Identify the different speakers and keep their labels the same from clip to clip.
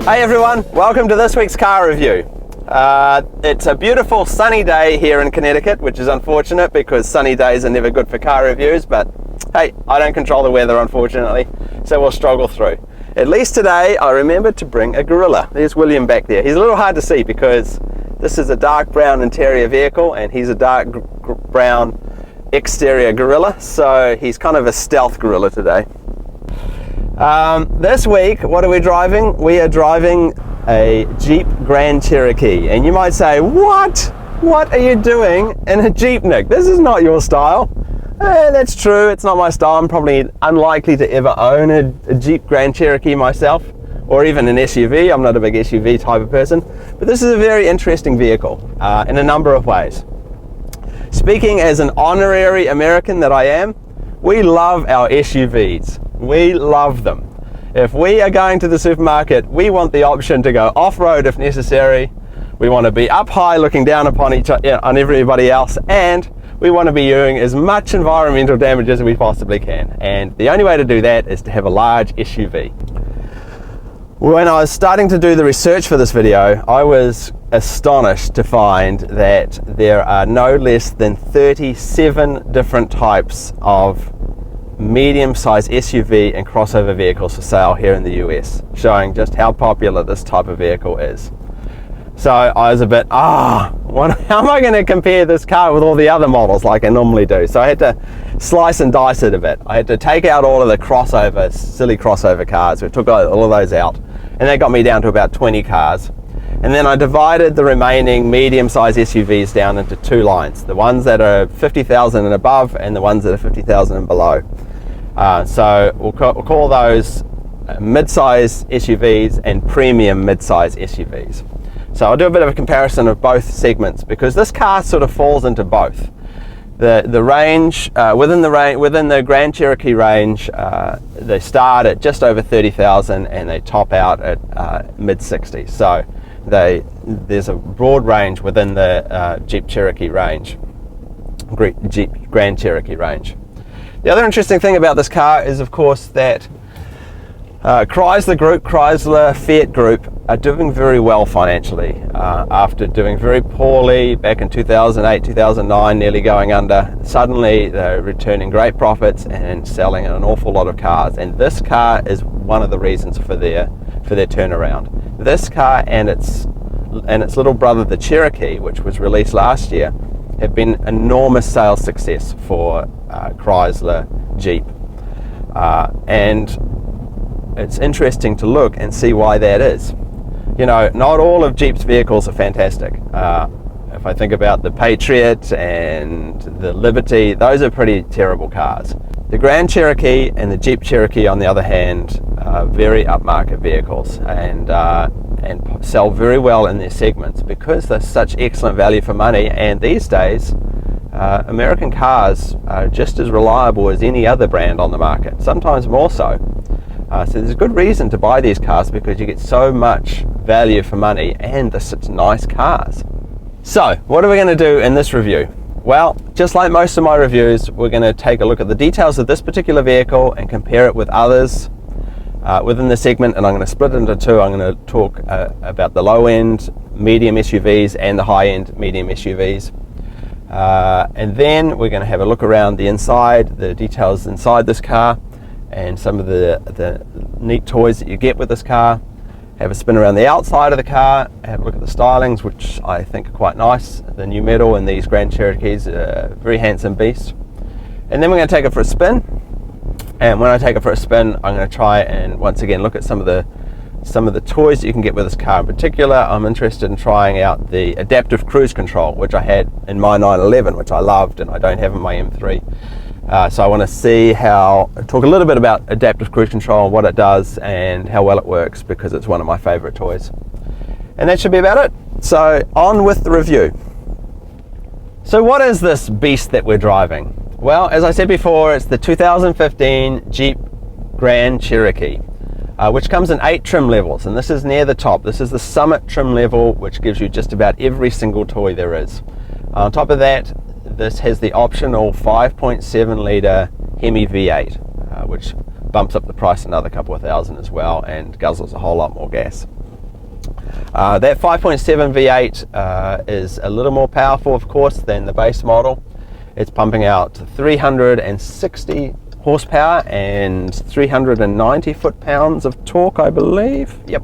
Speaker 1: Hey everyone, welcome to this week's car review. It's a beautiful sunny day here in Connecticut, which is unfortunate because sunny days are never good for car reviews, but hey, I don't control the weather unfortunately, so we'll struggle through. At least today I remembered to bring a gorilla. There's William back there. He's a little hard to see because this is a dark brown interior vehicle and he's a dark brown exterior gorilla, so he's kind of a stealth gorilla today. This week, what are we driving? We are driving a Jeep Grand Cherokee. And you might say, what? What are you doing in a Jeep, Nick? This is not your style. That's true, it's not my style. I'm probably unlikely to ever own a Jeep Grand Cherokee myself, or even an SUV. I'm not a big SUV type of person. But this is a very interesting vehicle in a number of ways. Speaking as an honorary American that I am, we love our SUVs. We love them. If we are going to the supermarket, we want the option to go off-road if necessary. We want to be up high looking down upon on everybody else, and we want to be doing as much environmental damage as we possibly can. And the only way to do that is to have a large SUV. When I was starting to do the research for this video, I was astonished to find that there are no less than 37 different types of medium-sized SUV and crossover vehicles for sale here in the US, showing just how popular this type of vehicle is. So I was a bit, how am I going to compare this car with all the other models like I normally do? So I had to slice and dice it a bit. I had to take out all of the crossovers, silly crossover cars. We took all of those out, and that got me down to about 20 cars. And then I divided the remaining medium-sized SUVs down into two lines, the ones that are 50,000 and above and the ones that are 50,000 and below. So we'll call those mid-size SUVs and premium mid-size SUVs. So I'll do a bit of a comparison of both segments because this car sort of falls into both. The range, within the Grand Cherokee range, they start at just over 30,000 and they top out at mid-60s. So there's a broad range within the Jeep Cherokee range, Jeep Grand Cherokee range. The other interesting thing about this car is, of course, that Chrysler Fiat Group are doing very well financially. After doing very poorly back in 2008, 2009, nearly going under, suddenly they're returning great profits and selling an awful lot of cars. And this car is one of the reasons for their turnaround. This car and its little brother, the Cherokee, which was released last year, have been enormous sales success for Chrysler Jeep. And it's interesting to look and see why that is. You know, not all of Jeep's vehicles are fantastic. If I think about the Patriot and the Liberty, those are pretty terrible cars. The Grand Cherokee and the Jeep Cherokee, on the other hand, are very upmarket vehicles and sell very well in their segments because they're such excellent value for money. And these days, American cars are just as reliable as any other brand on the market, sometimes more so. So there's a good reason to buy these cars because you get so much value for money and they're such nice cars. So what are we going to do in this review? Well, just like most of my reviews, we're going to take a look at the details of this particular vehicle and compare it with others within the segment, and I'm going to split it into two. I'm going to talk about the low-end medium SUVs and the high-end medium SUVs. And then we're going to have a look around the inside, the details inside this car, and some of the neat toys that you get with this car. Have a spin around the outside of the car, have a look at the stylings, which I think are quite nice. The new metal in these Grand Cherokees are a very handsome beast. And then we're going to take it for a spin. And when I take it for a spin, I'm going to try and once again look at some of the toys that you can get with this car. In particular, I'm interested in trying out the adaptive cruise control, which I had in my 911, which I loved and I don't have in my M3. So I want to talk a little bit about adaptive cruise control, what it does and how well it works, because it's one of my favorite toys. And that should be about it. So on with the review. So what is this beast that we're driving? Well, as I said before, it's the 2015 Jeep Grand Cherokee, which comes in 8 trim levels, and this is near the top. This is the Summit trim level, which gives you just about every single toy there is. On top of that, this has the optional 5.7 litre Hemi V8, which bumps up the price another couple of thousand as well and guzzles a whole lot more gas. That 5.7 V8 is a little more powerful, of course, than the base model. It's pumping out 360 horsepower and 390 foot-pounds of torque, I believe. Yep.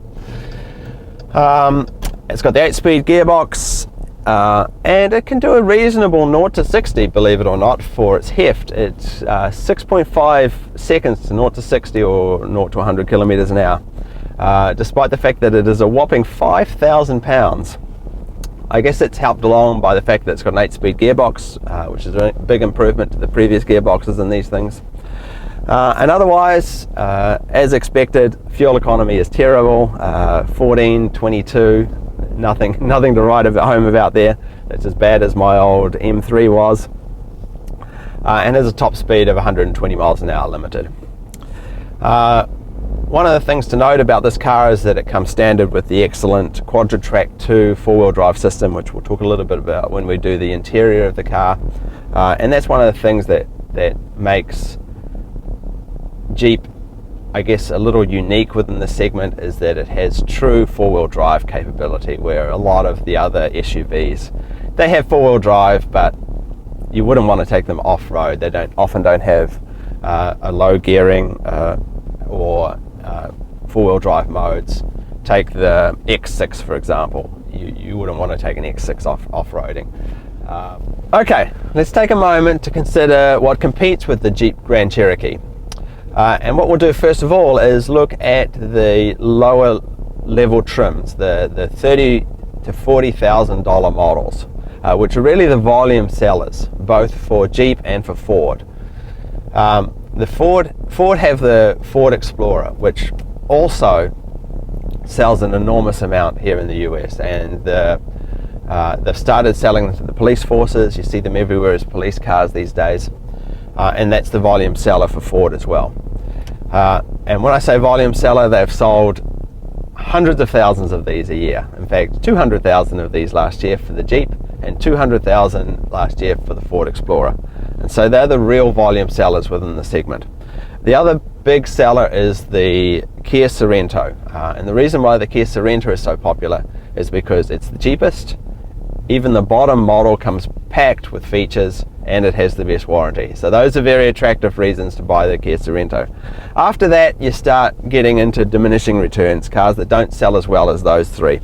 Speaker 1: It's got the 8-speed gearbox, and it can do a reasonable 0 to 60, believe it or not, for its heft. It's 6.5 seconds to 0 to 60 or 0 to 100 kilometers an hour, despite the fact that it is a whopping 5,000 pounds. I guess it's helped along by the fact that it's got an 8-speed gearbox, which is a big improvement to the previous gearboxes in these things. And otherwise, as expected, fuel economy is terrible. 14, 22, nothing to write home about there. It's as bad as my old M3 was. And has a top speed of 120 miles an hour limited. One of the things to note about this car is that it comes standard with the excellent Quadra-Track 2 four-wheel drive system, which we'll talk a little bit about when we do the interior of the car. And that's one of the things that makes Jeep, I guess, a little unique within the segment, is that it has true four-wheel drive capability, where a lot of the other SUVs, they have four-wheel drive, but you wouldn't want to take them off-road. They often don't have a low gearing or four-wheel drive modes. Take the X6, for example. You wouldn't want to take an X6 off-roading. Okay, let's take a moment to consider what competes with the Jeep Grand Cherokee. And what we'll do first of all is look at the lower level trims, the $30,000 to $40,000 models, which are really the volume sellers, both for Jeep and for Ford. The Ford have the Ford Explorer, which also sells an enormous amount here in the US, and they've started selling them to the police forces. You see them everywhere as police cars these days, and that's the volume seller for Ford as well. And when I say volume seller, they've sold hundreds of thousands of these a year. In fact, 200,000 of these last year for the Jeep and 200,000 last year for the Ford Explorer. And so they're the real volume sellers within the segment. The other big seller is the Kia Sorento. And the reason why the Kia Sorento is so popular is because it's the cheapest. Even the bottom model comes packed with features, and it has the best warranty. So those are very attractive reasons to buy the Kia Sorento. After that, you start getting into diminishing returns, cars that don't sell as well as those three.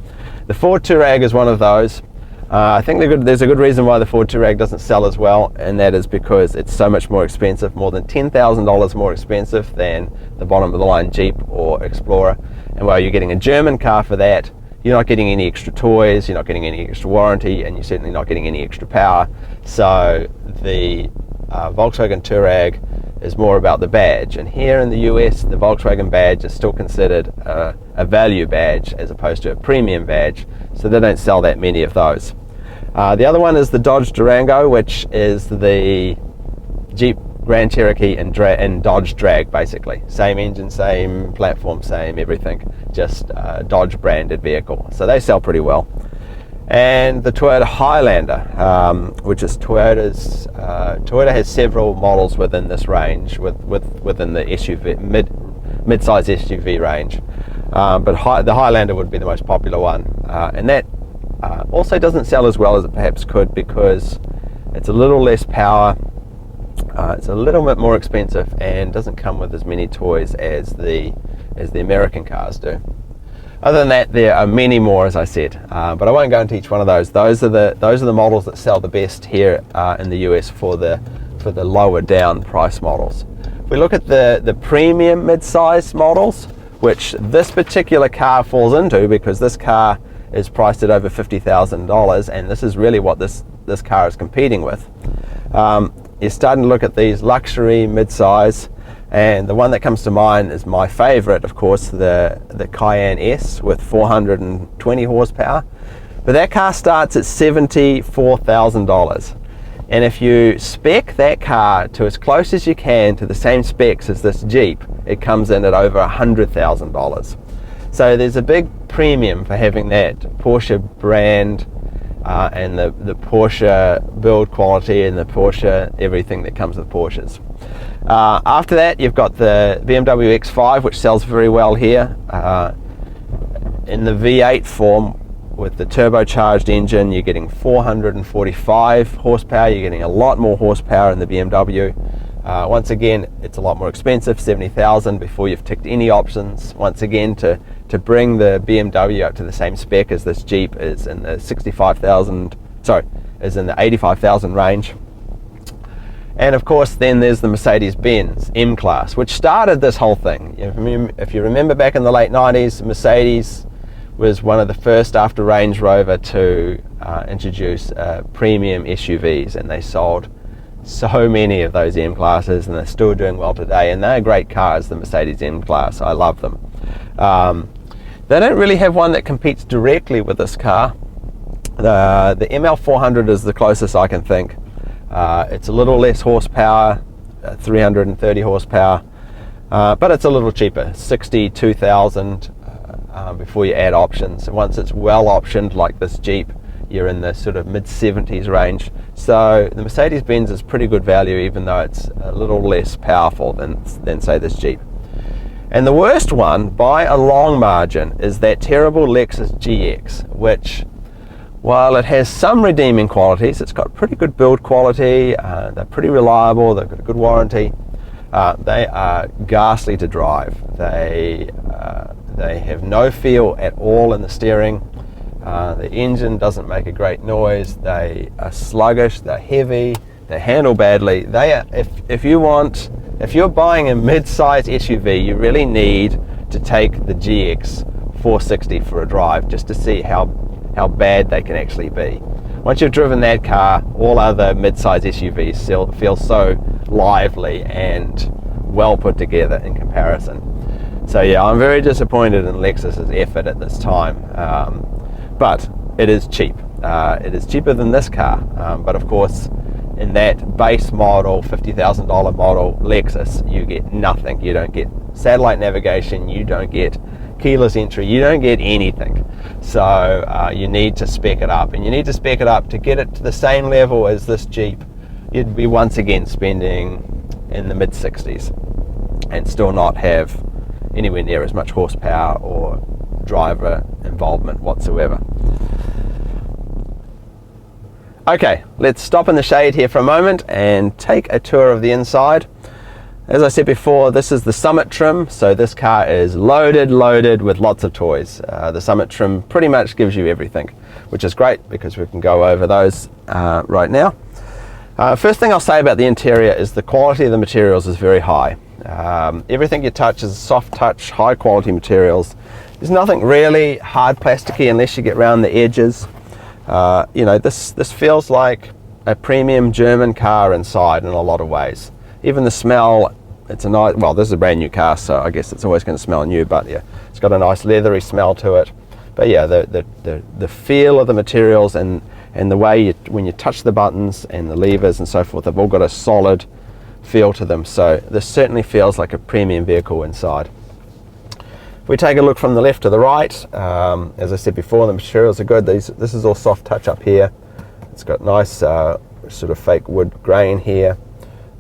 Speaker 1: The Ford Touareg is one of those. I think there's a good reason why the Ford Touareg doesn't sell as well, and that is because it's so much more expensive, more than $10,000 more expensive than the bottom of the line Jeep or Explorer. And while you're getting a German car for that, you're not getting any extra toys, you're not getting any extra warranty, and you're certainly not getting any extra power. So the Volkswagen Touareg is more about the badge. And here in the US, the Volkswagen badge is still considered a value badge as opposed to a premium badge, so they don't sell that many of those. The other one is the Dodge Durango, which is the Jeep Grand Cherokee and Dodge drag, basically. Same engine, same platform, same everything, just a Dodge branded vehicle. So they sell pretty well. And the Toyota Highlander, which is Toyota's, Toyota has several models within this range, within the SUV, mid-size SUV range. But the Highlander would be the most popular one. And that also doesn't sell as well as it perhaps could, because it's a little less power. It's a little bit more expensive and doesn't come with as many toys as the American cars do. Other than that, there are many more, as I said, but I won't go into each one of those. Those are the models that sell the best here in the US for the lower down price models. If we look at the premium mid-size models, which this particular car falls into, because this car is priced at over $50,000, and this is really what this car is competing with. You're starting to look at these luxury mid-size, and the one that comes to mind is my favorite, of course, the Cayenne S with 420 horsepower. But that car starts at $74,000. And if you spec that car to as close as you can to the same specs as this Jeep, it comes in at over $100,000. So there's a big premium for having that Porsche brand and the Porsche build quality and the Porsche everything that comes with Porsches. After that, you've got the BMW X5, which sells very well here. In the V8 form, with the turbocharged engine, you're getting 445 horsepower. You're getting a lot more horsepower in the BMW. Once again, it's a lot more expensive, 70,000 before you've ticked any options. Once again, to bring the BMW up to the same spec as this Jeep is in the 65,000, sorry, is in the 85,000 range. And of course, then there's the Mercedes-Benz M-Class, which started this whole thing. If you remember back in the late 90s, Mercedes was one of the first after Range Rover to introduce premium SUVs, and they sold so many of those M-Classes, and they're still doing well today, and they're great cars, the Mercedes M-Class. I love them. They don't really have one that competes directly with this car. The ML400 is the closest I can think. It's a little less horsepower, 330 horsepower, but it's a little cheaper, 62,000 before you add options. Once it's well optioned like this Jeep, you're in the sort of mid-70s range. So the Mercedes-Benz is pretty good value, even though it's a little less powerful than say this Jeep. And the worst one, by a long margin, is that terrible Lexus GX, which, while it has some redeeming qualities, it's got pretty good build quality, they're pretty reliable, they've got a good warranty. They are ghastly to drive. They have no feel at all in the steering. The engine doesn't make a great noise. They are sluggish, they're heavy, they handle badly. They are, if you're buying a mid-size SUV, you really need to take the GX 460 for a drive just to see how bad they can actually be. Once you've driven that car, all other mid-size SUVs feel so lively and well put together in comparison. So yeah, I'm very disappointed in Lexus's effort at this time, but it is cheap. It is cheaper than this car, but of course in that base model, $50,000 model Lexus, you get nothing. You don't get satellite navigation, you don't get keyless entry, you don't get anything. So you need to spec it up, and you need to spec it up to get it to the same level as this Jeep. You'd be once again spending in the mid-60s and still not have anywhere near as much horsepower or driver involvement whatsoever. Okay, let's stop in the shade here for a moment and take a tour of the inside. As I said before, this is the Summit trim, so this car is loaded with lots of toys. The Summit trim pretty much gives you everything, which is great because we can go over those right now. First thing I'll say about the interior is the quality of the materials is very high. Everything you touch is soft touch, high quality materials. There's nothing really hard plasticky unless you get around the edges. You know, this feels like a premium German car inside in a lot of ways. Even the smell, it's a nice, well, this is a brand new car, so I guess it's always going to smell new, but yeah, it's got a nice leathery smell to it. But yeah, the feel of the materials and the way when you touch the buttons and the levers and so forth, they've all got a solid feel to them. So this certainly feels like a premium vehicle inside. If we take a look from the left to the right, as I said before, the materials are good. This is all soft touch up here. It's got nice sort of fake wood grain here.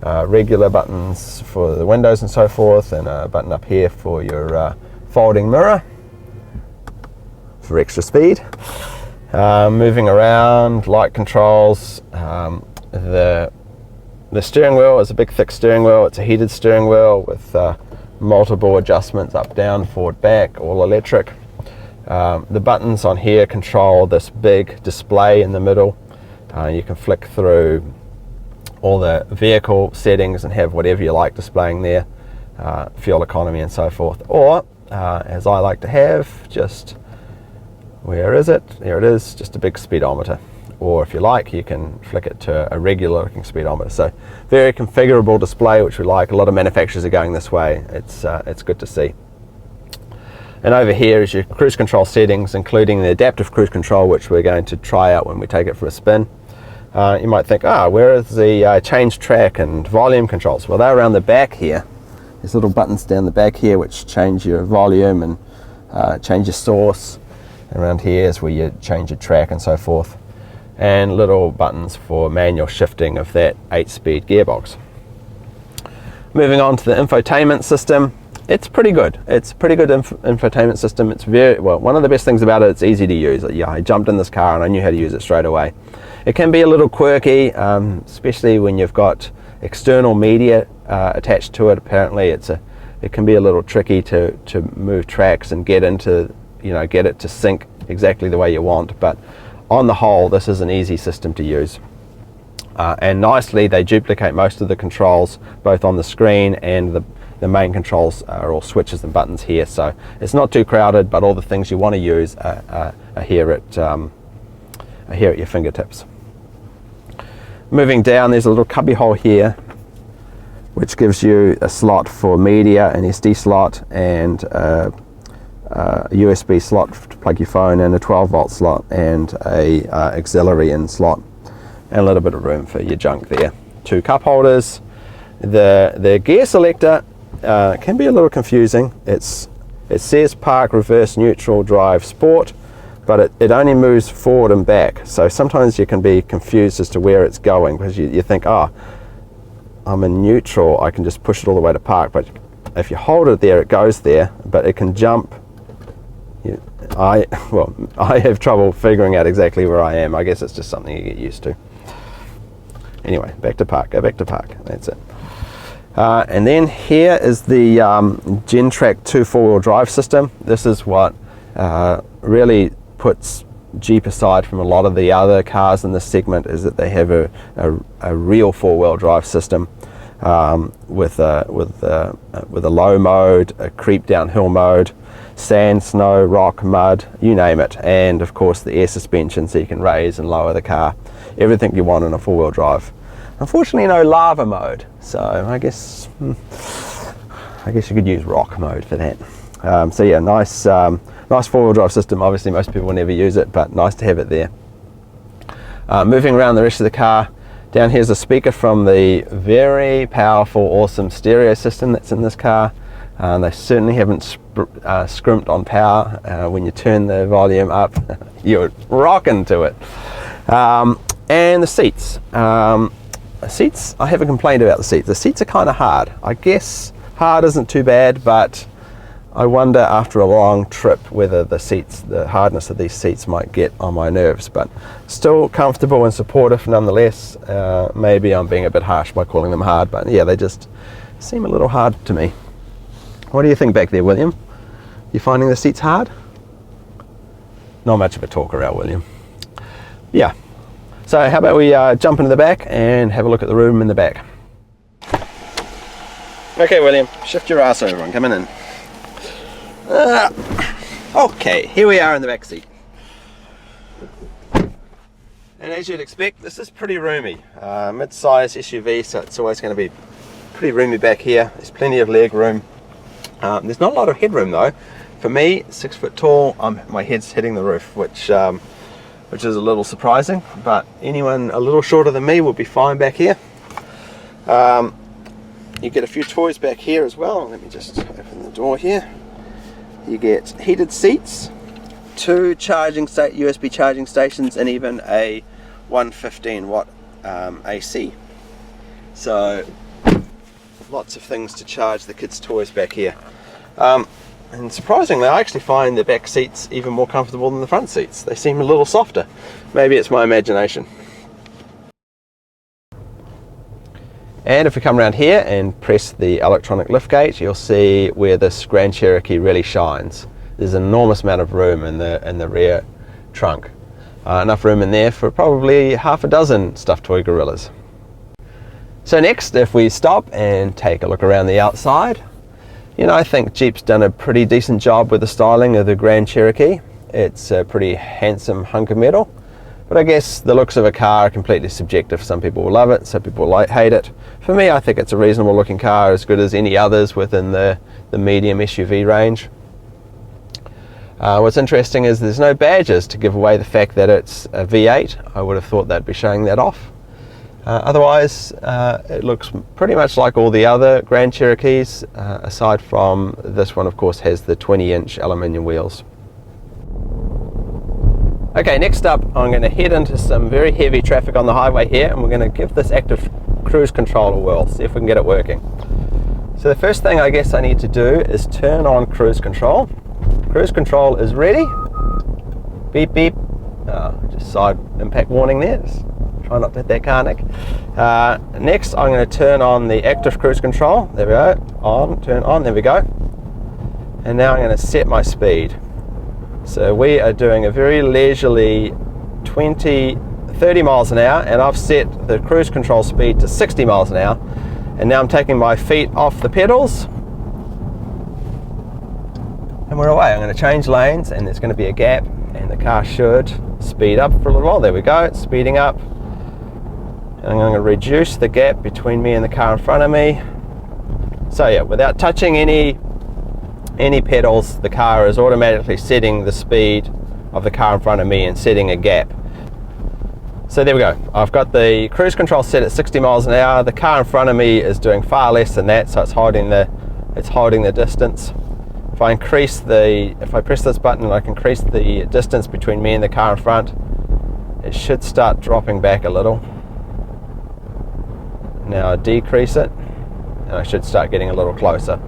Speaker 1: Regular buttons for the windows and so forth, and a button up here for your folding mirror for extra speed. Moving around, light controls. The steering wheel is a big thick steering wheel. It's a heated steering wheel with multiple adjustments, up, down, forward, back, all electric. The buttons on here control this big display in the middle. You can flick through all the vehicle settings and have whatever you like displaying there, fuel economy and so forth. Or, as I like to have, just, where is it? There it is, just a big speedometer. Or if you like, you can flick it to a regular looking speedometer. So very configurable display, which we like. A lot of manufacturers are going this way. It's good to see. And over here is your cruise control settings, including the adaptive cruise control, which we're going to try out when we take it for a spin. You might think, where is the change track and volume controls? Well, they're around the back here. There's little buttons down the back here which change your volume and change your source. Around here is where you change your track and so forth. And little buttons for manual shifting of that 8-speed gearbox. Moving on to the infotainment system. it's pretty good. It's a pretty good infotainment system. It's very well. One of the best things about it, it's easy to use. Yeah, I jumped in this car and I knew how to use it straight away. It can be a little quirky, especially when you've got external media attached to it. Apparently, it can be a little tricky to move tracks and get it to sync exactly the way you want. But on the whole, this is an easy system to use. And nicely, they duplicate most of the controls, both on the screen and the main controls are all switches and buttons here. So it's not too crowded, but all the things you want to use are here at your fingertips. Moving down, there's a little cubby hole here, which gives you a slot for media, an SD slot, and a USB slot to plug your phone, and a 12-volt slot, and a auxiliary in slot, and a little bit of room for your junk there. 2 cup holders. The gear selector can be a little confusing. It says park, reverse, neutral, drive, sport, but it only moves forward and back. So sometimes you can be confused as to where it's going, because you think, oh, I'm in neutral, I can just push it all the way to park. But if you hold it there, it goes there, but it can jump. I have trouble figuring out exactly where I am. I guess it's just something you get used to. Anyway, back to park, go back to park, that's it. And then here is the Gentrack 2 4-wheel drive system. This is what really puts Jeep aside from a lot of the other cars in this segment, is that they have a real 4-wheel drive system with a low mode, a creep downhill mode, sand, snow, rock, mud, you name it, and of course the air suspension, so you can raise and lower the car. Everything you want in a 4-wheel drive. Unfortunately, no lava mode, so I guess you could use rock mode for that. So yeah, nice 4-wheel drive system. Obviously most people will never use it, but nice to have it there. Moving around the rest of the car, down here's a speaker from the very powerful, awesome stereo system that's in this car. They certainly haven't scrimped on power. When you turn the volume up, you're rocking to it. And the seats. I have a complaint about the seats. The seats are kind of hard. I guess hard isn't too bad, but I wonder after a long trip whether the hardness of these seats might get on my nerves. But still comfortable and supportive nonetheless. Maybe I'm being a bit harsh by calling them hard, but yeah, they just seem a little hard to me. What do you think back there, William? You finding the seats hard? Not much of a talker out, William. Yeah. So how about we jump into the back and have a look at the room in the back. Okay, William, shift your ass over and come in. Okay, here we are in the back seat. And as you'd expect, this is pretty roomy. Mid-size SUV, so it's always going to be pretty roomy back here. There's plenty of leg room. There's not a lot of headroom though. For me, 6 foot tall, my head's hitting the roof, which is a little surprising, but anyone a little shorter than me will be fine back here. You get a few toys back here as well. Let me just open the door here. You get heated seats, 2 USB charging stations, and even a 115 watt AC. So lots of things to charge the kids' toys back here. And surprisingly, I actually find the back seats even more comfortable than the front seats. They seem a little softer. Maybe it's my imagination. And if we come around here and press the electronic liftgate, you'll see where this Grand Cherokee really shines. There's an enormous amount of room in the rear trunk. Enough room in there for probably half a dozen stuffed toy gorillas. So next, if we stop and take a look around the outside, I think Jeep's done a pretty decent job with the styling of the Grand Cherokee. It's a pretty handsome hunk of metal, but I guess the looks of a car are completely subjective. Some people will love it, some people will hate it. For me, I think it's a reasonable looking car, as good as any others within the medium SUV range. What's interesting is there's no badges to give away the fact that it's a V8. I would have thought they'd be showing that off. Otherwise, it looks pretty much like all the other Grand Cherokees, aside from this one, of course, has the 20-inch aluminium wheels. Okay, next up, I'm going to head into some very heavy traffic on the highway here, and we're going to give this active cruise control a whirl, see if we can get it working. So the first thing I guess I need to do is turn on cruise control. Cruise control is ready. Beep beep. Just side impact warning there. Just try not to hit that car, Nick. Next I'm going to turn on the active cruise control. There we go. On, turn on, there we go. And now I'm going to set my speed. So we are doing a very leisurely 30 miles an hour, and I've set the cruise control speed to 60 miles an hour. And now I'm taking my feet off the pedals and we're away. I'm going to change lanes and there's going to be a gap and the car should speed up for a little while. There we go, it's speeding up. And I'm going to reduce the gap between me and the car in front of me. So yeah, without touching any pedals, the car is automatically setting the speed of the car in front of me and setting a gap. So there we go. I've got the cruise control set at 60 miles an hour. The car in front of me is doing far less than that, so it's holding the distance. If I press this button, I can increase the distance between me and the car in front. It should start dropping back a little. Now I decrease it, and I should start getting a little closer.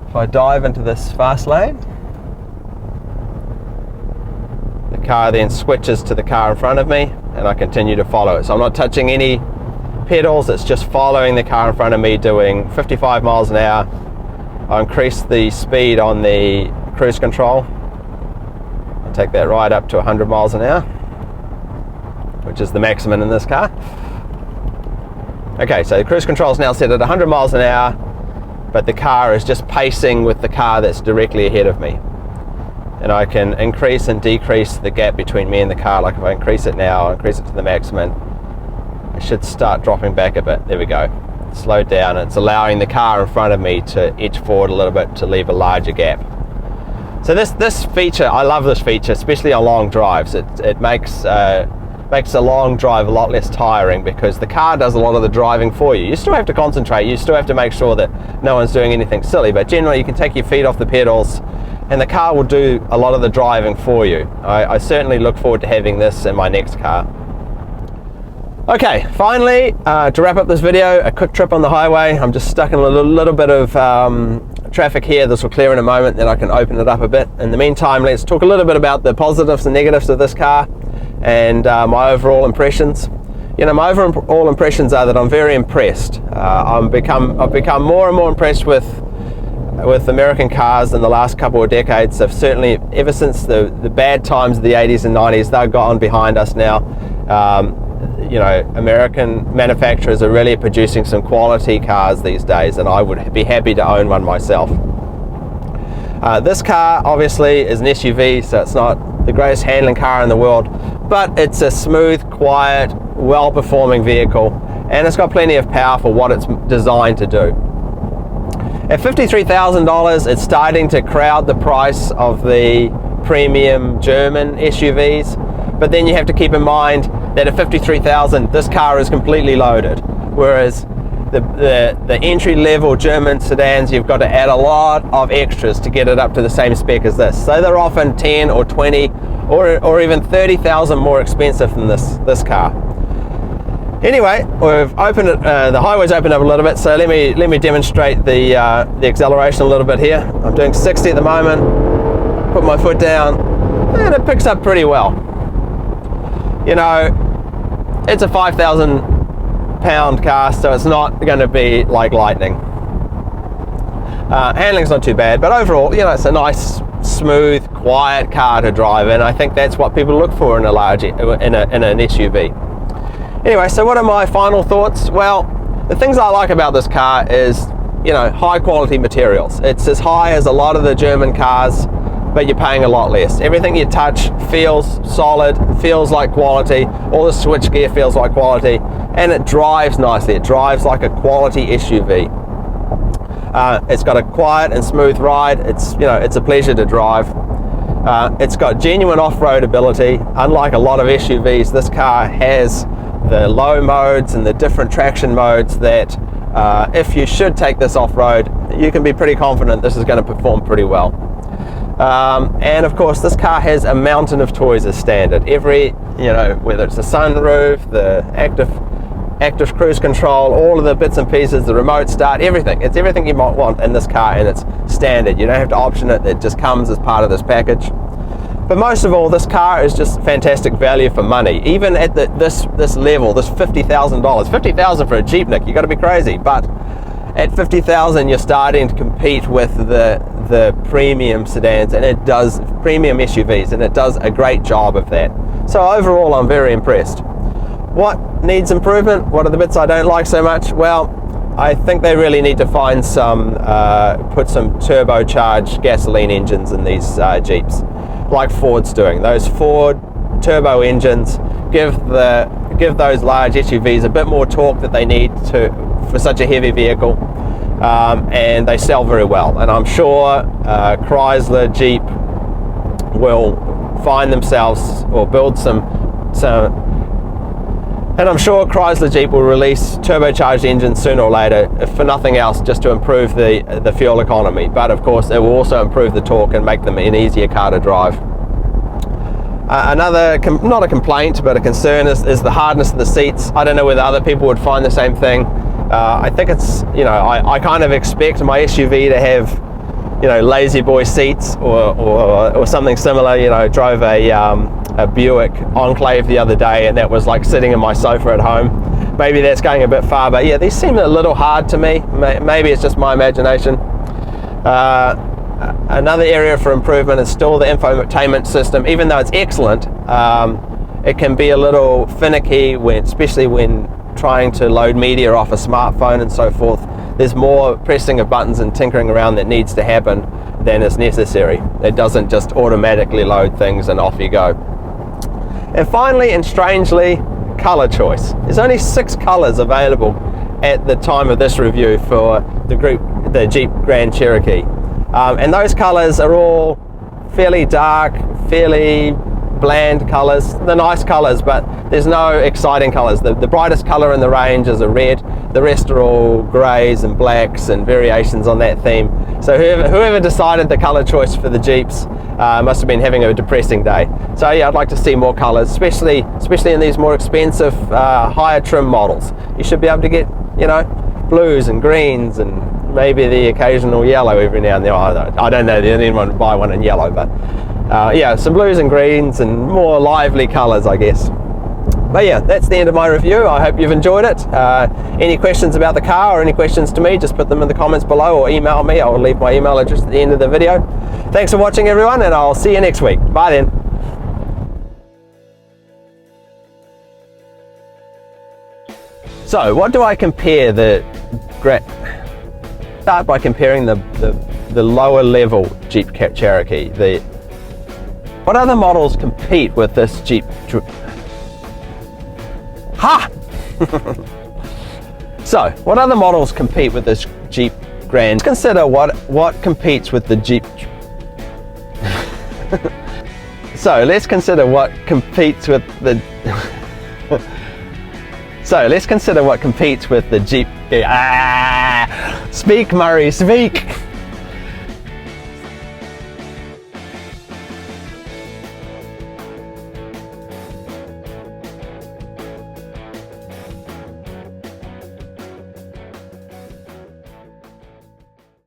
Speaker 1: If I dive into this fast lane, the car then switches to the car in front of me and I continue to follow it. So I'm not touching any pedals, it's just following the car in front of me doing 55 miles an hour. I increase the speed on the cruise control. I take that right up to 100 miles an hour, which is the maximum in this car. Okay, so the cruise control is now set at 100 miles an hour, but the car is just pacing with the car that's directly ahead of me. And I can increase and decrease the gap between me and the car. Like if I increase it now, I'll increase it to the maximum, it should start dropping back a bit. There we go. Slow down. It's allowing the car in front of me to edge forward a little bit to leave a larger gap. So this feature, I love this feature, especially on long drives. It makes a long drive a lot less tiring because the car does a lot of the driving for you. You still have to concentrate. You still have to make sure that no one's doing anything silly, but generally you can take your feet off the pedals and the car will do a lot of the driving for you. I certainly look forward to having this in my next car. Okay, finally, to wrap up this video, a quick trip on the highway. I'm just stuck in a little bit of traffic here. This will clear in a moment, then I can open it up a bit. In the meantime, let's talk a little bit about the positives and negatives of this car and my overall impressions. You know, my overall impressions are that I'm very impressed. I've become more and more impressed with American cars in the last couple of decades. They've certainly, ever since the bad times of the 80s and 90s, they've gone behind us now. You know, American manufacturers are really producing some quality cars these days, and I would be happy to own one myself. This car obviously is an SUV, so it's not the greatest handling car in the world, but it's a smooth, quiet, well-performing vehicle, and it's got plenty of power for what it's designed to do. At $53,000, it's starting to crowd the price of the premium German SUVs, but then you have to keep in mind that at $53,000, this car is completely loaded, whereas the entry-level German sedans, you've got to add a lot of extras to get it up to the same spec as this. So they're often 10 or 20 or even 30,000 more expensive than this car. Anyway, we've opened it. The highway's opened up a little bit, so let me demonstrate the acceleration a little bit here. I'm doing 60 at the moment. Put my foot down, and it picks up pretty well. You know, it's a 5,000 pound car, so it's not going to be like lightning. Handling's not too bad, but overall, you know, it's a nice, smooth, quiet car to drive, and I think that's what people look for in an SUV. Anyway, so what are my final thoughts? Well, the things I like about this car is, you know, high quality materials. It's as high as a lot of the German cars, but you're paying a lot less. Everything you touch feels solid, feels like quality. All the switchgear feels like quality, and it drives nicely. It drives like a quality SUV. It's got a quiet and smooth ride. It's a pleasure to drive. It's got genuine off-road ability. Unlike a lot of SUVs, this car has the low modes and the different traction modes that if you should take this off-road, you can be pretty confident this is going to perform pretty well. And of course, this car has a mountain of toys as standard. Whether it's the sunroof, the active active cruise control, all of the bits and pieces, the remote start, everything. It's everything you might want in this car, and it's standard. You don't have to option it. It just comes as part of this package. But most of all, this car is just fantastic value for money. Even at this level, this $50,000, $50,000 for a Jeep, Nick, you got to be crazy. But at $50,000, you're starting to compete with the premium sedans, and it does premium SUVs, and it does a great job of that. So overall, I'm very impressed. What needs improvement? What are the bits I don't like so much? Well, I think they really need to find some, put some turbocharged gasoline engines in these Jeeps, like Ford's doing. Those Ford turbo engines give those large SUVs a bit more torque that they need for such a heavy vehicle, and they sell very well. And I'm sure Chrysler, Jeep will find themselves or build some. And I'm sure Chrysler Jeep will release turbocharged engines sooner or later, if for nothing else, just to improve the fuel economy. But of course, it will also improve the torque and make them an easier car to drive. Another, not a complaint, but a concern is the hardness of the seats. I don't know whether other people would find the same thing. I think it's, I kind of expect my SUV to have, lazy boy seats or something similar. Drove a Buick Enclave the other day, and that was like sitting in my sofa at home. Maybe that's going a bit far, but yeah, these seem a little hard to me. Maybe it's just my imagination. Another area for improvement is still the infotainment system. Even though it's excellent, it can be a little finicky, especially when trying to load media off a smartphone and so forth. There's more pressing of buttons and tinkering around that needs to happen than is necessary. It doesn't just automatically load things and off you go. And finally, and strangely, color choice. There's only 6 colors available at the time of this review for the Jeep Grand Cherokee. And those colors are all fairly dark, fairly bland colors. They're nice colors, but there's no exciting colors. The brightest color in the range is a red. The rest are all grays and blacks and variations on that theme. So whoever decided the color choice for the Jeeps must have been having a depressing day. So yeah, I'd like to see more colors, especially in these more expensive, higher trim models. You should be able to get, blues and greens and maybe the occasional yellow every now and then. I don't know that anyone would buy one in yellow, but yeah, some blues and greens and more lively colors, I guess. But yeah, that's the end of my review. I hope you've enjoyed it. Any questions about the car or any questions to me, just put them in the comments below or email me. I'll leave my email address at the end of the video. Thanks for watching, everyone, and I'll see you next week. Bye then. So, what do I compare start by comparing the lower level Jeep Cherokee. What other models compete with this Jeep? So, what other models compete with this Jeep Grand? Let's consider what competes with the Jeep. So let's consider what competes with the. So let's consider what competes with the Jeep. Speak, Murray, speak.